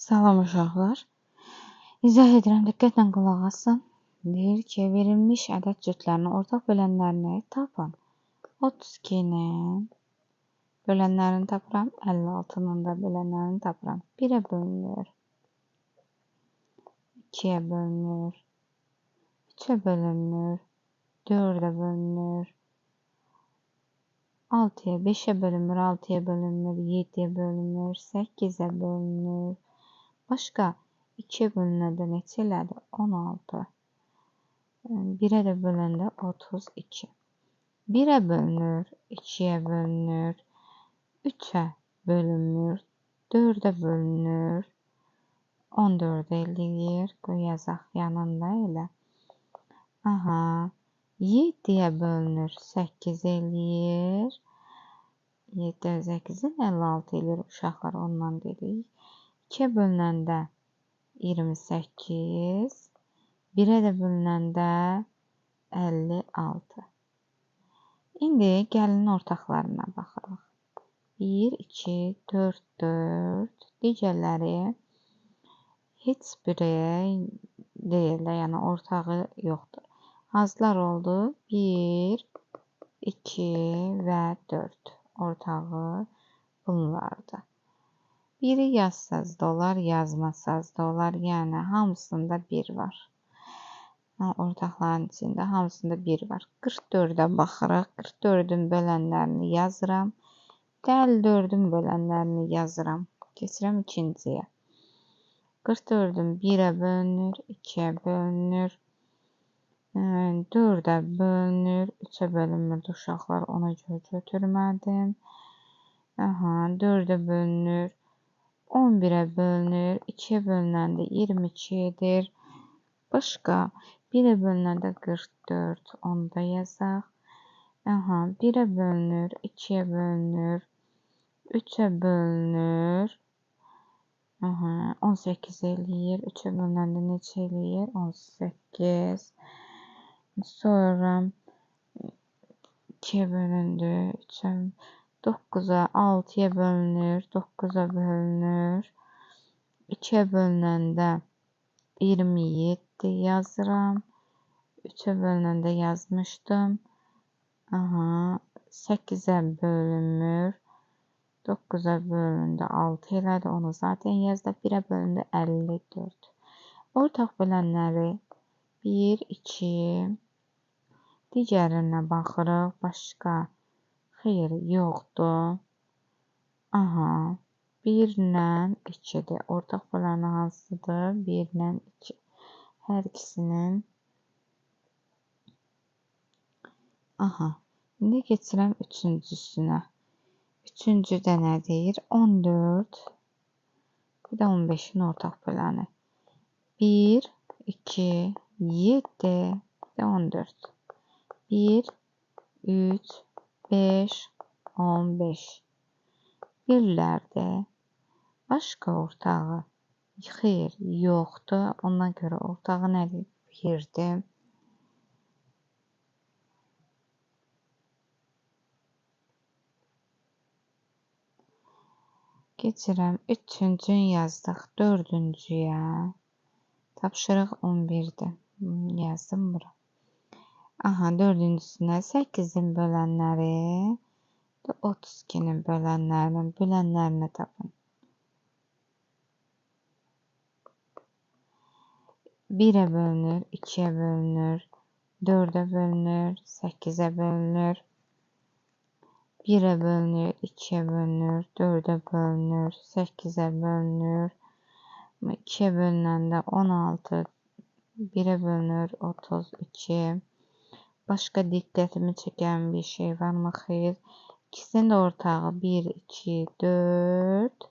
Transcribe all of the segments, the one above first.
Salam uşaqlar. İzah edirəm, diqqətlə qulaq asın. Deyir ki, verilmiş ədəd cütlərinin ortaq bölənlərini tapın. 32-nin bölənlərini tapıram, 56-nın da bölənlərini tapıram. 1-ə bölünür, 2-yə bölünür, 3-ə bölünür, 4-ə bölünür, 6-ya, 5-ə bölünür, 6-ya bölünür, 7-yə bölünür, 8-ə bölünür. Başqa 2-yə bölünəndə neçə elədi? 16. 1-ə də böləndə 32. 1-ə bölünür, 2-yə bölünür, 3-ə bölünür, 4-ə bölünür, 14 eləyir. Qoy yazaq yanında elə. 7-yə bölünür, 8 eləyir. 7-ə 8-in 56 eləyir uşaqlar, ondan dedik. 2-yə bölünəndə 28, 1-ə də bölünəndə 56. İndi gəlinin ortaqlarına baxırıq. 1, 2, 4, 4. Digərləri heç biri deyirlər, yəni ortağı yoxdur. Hansılar oldu? 1, 2 və 4. Ortağı bunlardır. Biri yazsaz da olar, yazmasaz da olar. Yəni, hamısında 1 var. Ortaqların içində hamısında 1 var. 44-ə baxırıq. 44-ün bölənlərini yazıram. 54-ün bölənlərini yazıram. Keçirəm ikinciyə. 44-ün 1-ə bölünür, 2-yə bölünür, 4-ə bölünür, 3-ə bölünmürdü uşaqlar. Ona görə götürmədim. 4-ə bölünür. 11-ə bölünür, 2-yə bölünəndə 22-dir. Başqa 1-ə bölünəndə 44, onu da yazaq. 1-ə bölünür, 2-yə bölünür, 3-ə bölünür, 18 eləyir. 3-ə bölünəndə neçə eləyir? 18. Sonra 2-yə bölündü, 3-ə 9-a, 6-ya bölünür, 9-a bölünür. 2-yə bölünəndə 27 yazıram. 3-ə bölünəndə yazmışdım. 8-ə bölünmür. 9-a bölündü, 6 elədi. Onu zaten yazdı. 1-ə bölündü, 54. Ortaq bölənləri 1, 2. Digərinə baxırıq. Başqa. Xeyr, yoxdur. 1 ilə 2-dir. Ortaq böləni hansıdır? 1 ilə 2. Hər ikisinin. İndi keçirəm üçüncüsünə. Üçüncüdə nə deyir? 14. Bir də 15-in ortaq böləni. 1, 2, 7, bir də 14. 1, 3, 5, 15. Birlərdir. Başqa ortağı? Xeyr, yoxdur. Ondan görə ortağı nədir? 1-dir. Keçirəm. Üçüncünü yazdıq. Dördüncüyə. Tapşırıq 11-dir. Yazdım bura. Dördüncüsünə 8-in bölənləri 32-nin bölənlərini tapın. 1-ə bölünür, 2-yə bölünür, 4-ə bölünür, 8-ə bölünür. 1-ə bölünür, 2-yə bölünür, 4-ə bölünür, 8-ə bölünür. 2-yə bölünəndə 16, 1-ə bölünür, 32. Başqa diqqətimi çəkən bir şey varmı? Xeyr. İkisinin də ortağı 1, 2, 4.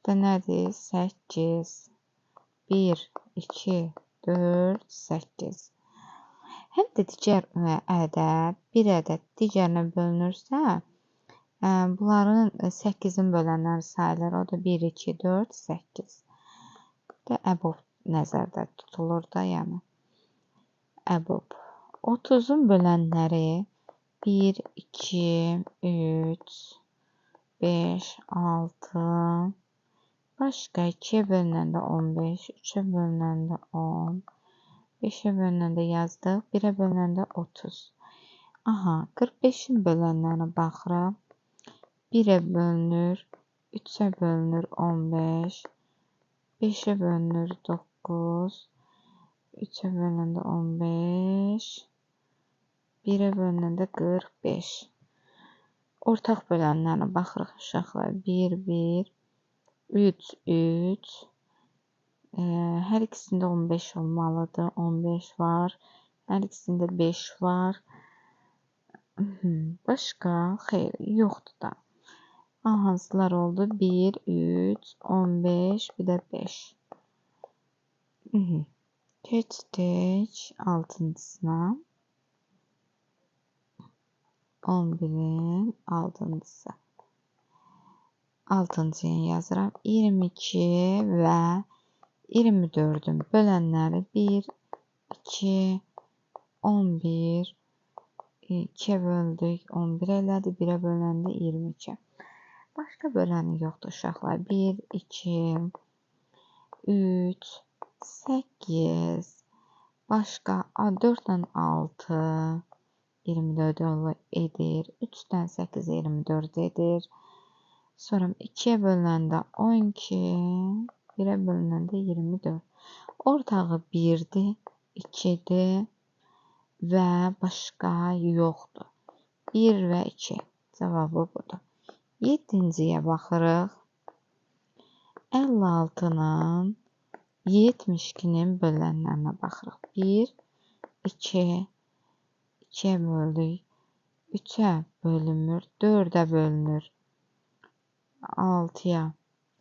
Və nədir? 8. 1, 2, 4, 8. Həm də digər ədəd, bir ədəd digərinə bölünürsə, bunların 8-in bölənləri sayılır. O da 1, 2, 4, 8. Və əbob nəzərdə tutulur da, yəni. Əbob. 30-un bölənləri 1, 2, 3, 5, 6. Başqa 2-yə bölünəndə 15, 3-ə bölünəndə 10, 5-ə bölünəndə yazdıq, 1-ə bölünəndə 30. Aha, 45-in bölənlərinə baxırıq. 1-ə bölünür, 3-ə bölünür 15, 5-ə bölünür 9, 3-ə bölünəndə 15, 1-ə bölünəndə 45. Ortaq bölənlərinə baxırıq uşaqlar. 1, 1, 3, 3. Hər ikisində 15 olmalıdır. 15 var. Hər ikisində 5 var. Başqa? Xeyr, yoxdur da. Hansılar oldu? 1, 3, 15, bir də 5. Keçdik 6-cısına. 11-in 6-cısı. 6-cıya yazıram. 22 və 24-ün bölənləri 1, 2, 11, 2-yə böldük, 11 elədi, 1-ə bölündə 22. Başqa böləni yoxdur uşaqlar. 1, 2, 3, 8, başqa 4-dən 6, 24 edir. 3-dən 8, 24 edir. Sonra 2-yə bölündə 12, 1-ə bölündə 24. Ortağı 1-dir, 2-dir və başqa yoxdur. 1 və 2. Cavabı budur. 7-ciyə baxırıq. 56-nın 72-nin bölənlərinə baxırıq. 1, 2, 2-yə böldük. 3-ə bölünmür, 4-ə bölünür. 6-ya,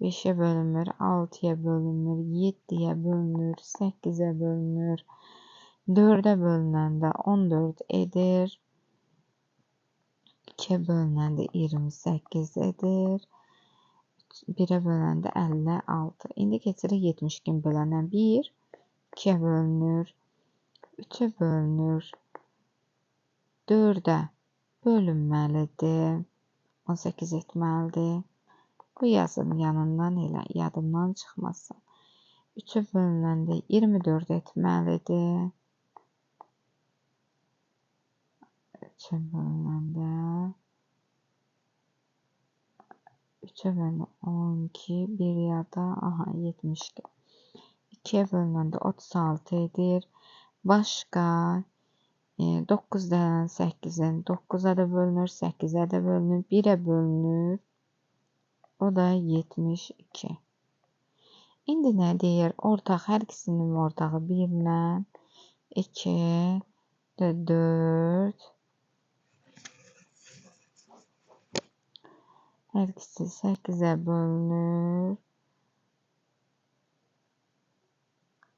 5-ə bölünmür, 6-ya bölünmür, 7-yə bölünür, 8-ə bölünür. 4-ə bölünəndə 14 edir. 2-yə bölünəndə 28 edir. 1-ə bölündə 56. İndi keçirik 72-ni bölənə. 1, 2-yə bölünür, 3-ə bölünür, 4-ə bölünməlidir. 18 etməlidir. Bu yazın yanından elə, yadından çıxmasın. 3-ə bölünəndə 24 etməlidir. 3-ə bölünəndə 12, 1 yada, 72. 2-yə bölünəndə 36 edir. Başqa 9-dən 8-in 9-a da bölünür, 8-ə də bölünür, 1-ə bölünür. O da 72. İndi nə deyir? Ortaq, hər ikisinin ortağı 1-lə, 2, 4. Hər ikisi 8-ə bölünür.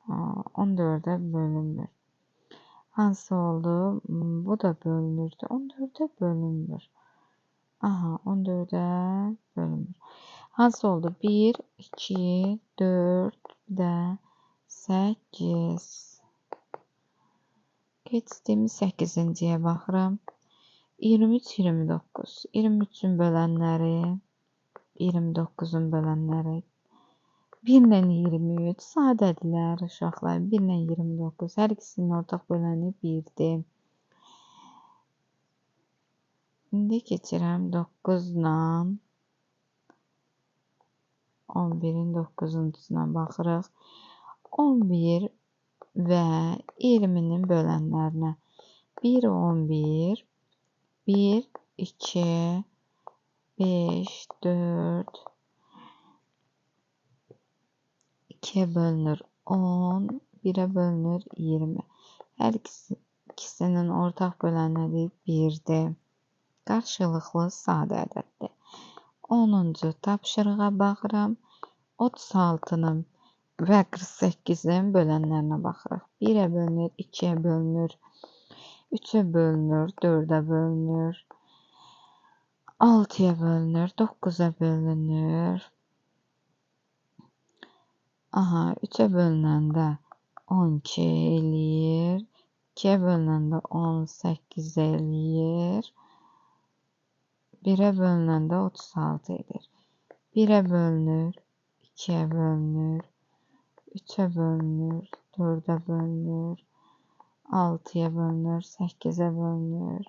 14-ə bölünmür. Hansı oldu? Bu da bölünürdü. 14-ə bölünmür. Aha, 14-ə bölünmür. Hansı oldu? 1, 2, 4, bir də 8. Keçdim 8-ciyə baxıram. 23, 29. 23-ün bölənləri, 29-un bölənləri. 1 ilə 23 sadədirlər uşaqlar. 1 ilə 29. Hər ikisinin ortaq böləni 1-dir. İndi keçirəm 9-la 11-in 9-uncusuna baxırıq. 11 və 20-nin bölənlərinə. 1, 11, 1, 2, 5, 4, 2-yə bölünür 10, 1-ə bölünür 20. Hər ikisinin ortaq bölənləri 1-dir. Qarşılıqlı sadə ədəddir. 10-cu tapşırığa baxıram. 36-nın və 48-in bölənlərinə baxırıq. 1-ə bölünür, 2-yə bölünür, 3-ə bölünür, 4-ə bölünür, 6-ya bölünür, 9-a bölünür. Aha, 3-ə bölünəndə 12 eləyir. 2-yə bölünəndə 18 eləyir. 1-ə bölünəndə 36 edir. 1-ə bölünür, 2'yə bölünür, 3'ə bölünür, 4'ə bölünür, 6'ya bölünür, 8'ə bölünür.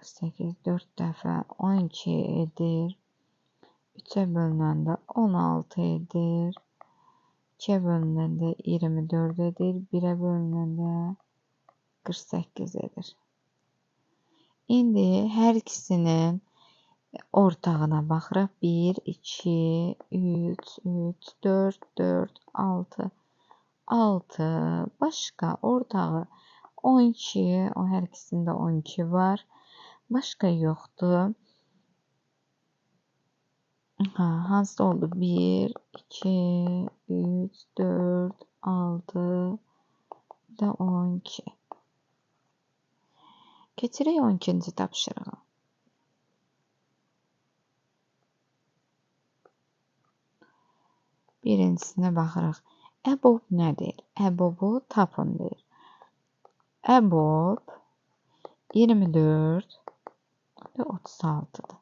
8, 4 dəfə 12 edir. 3'ə bölünəndə 16 edir. 2'ə bölünəndə 24 edir. 1'ə bölünəndə 48 edir. İndi hər ikisinin ortağına baxırıq. 1, 2, 3, 4, 4, 6, 6. Başqa ortağı 12. O hər ikisində 12 var. Başqa yoxdur. Hansı oldu? 1, 2, 3, 4, 6 da 12. Keçirik 12-ci tapşırığa. Birincisinə baxırıq. EBOB nədir? EBOB-u tapın deyir. EBOB 24 və 36-dır.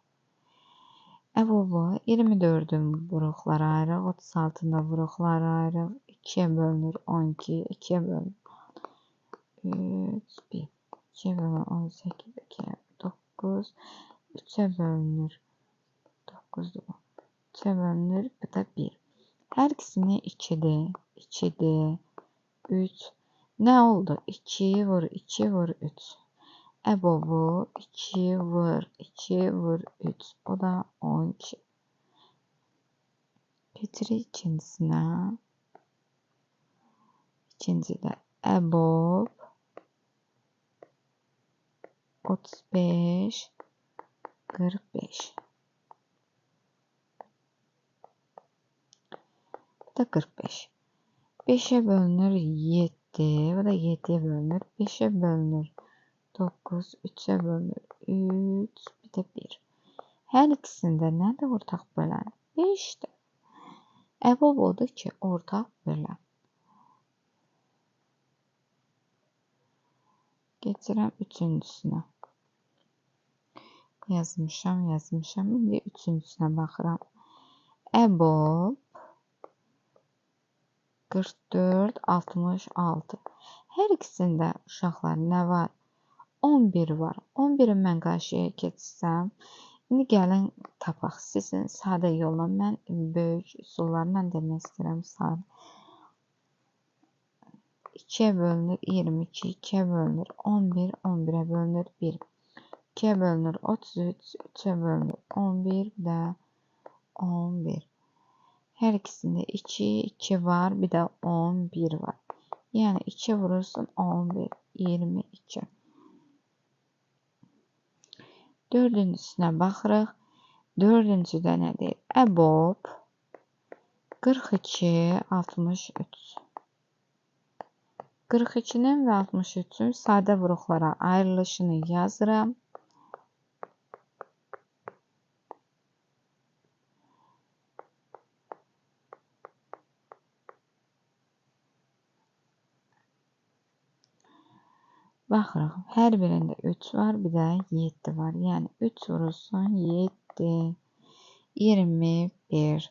EBOB-u 24-ün vuruqları ayırıq, 36-ın da vuruqları ayırıq. 2'yə bölünür 12, 2'yə bölünür 3, 1, 2'yə bölünür 18, 2'yə 9, 3'ə bölünür 9'dur bu. 3'ə bölünür, bu da 1. Hər ikisini 2'dir, 2'dir, 3. Nə oldu? 2 vur, 2 vur, 3. EBOB-u 2 vur, 2 vur, 3. O da 12. Keçirik ikincisinə. İkincidə EBOB 35, 45. Bu da 45. 5'ə bölünür 7. Bu da 7'ye bölünür. 5'ə bölünür 9. 3'ə bölünür 3. Bir də 1. Hər ikisində nədir ortaq bölən? 5'dir. EBOB odur ki, ortaq bölən. Geçirəm üçüncüsünə. Yazmışam. İndi üçüncüsünə baxıram. EBOB 44, 66. Hər ikisində uşaqlar nə var? 11 var. 11'i mən qarşıya keçsəm, indi gəlin tapaq. Sizin sadə yolla, mən böyük üsullarla demək istəyirəm. Sadə. 2'yə bölünür 22, 2'yə bölünür 11, 11'ə bölünür 1. 2'yə bölünür 33, 3'ə bölünür 11 və 11. Hər ikisində 2, 2 var, bir də 11 var. Yəni 2 vurursun 11, 22. Dördüncüsünə baxırıq. Dördüncüdə nə deyir? EBOB 42, 63. 42'nin və 63'ün sadə vuruqlara ayrılışını yazıram. Baxırıq. Hər birində 3 var, bir də 7 var. Yəni 3 vurulsun 7, 21.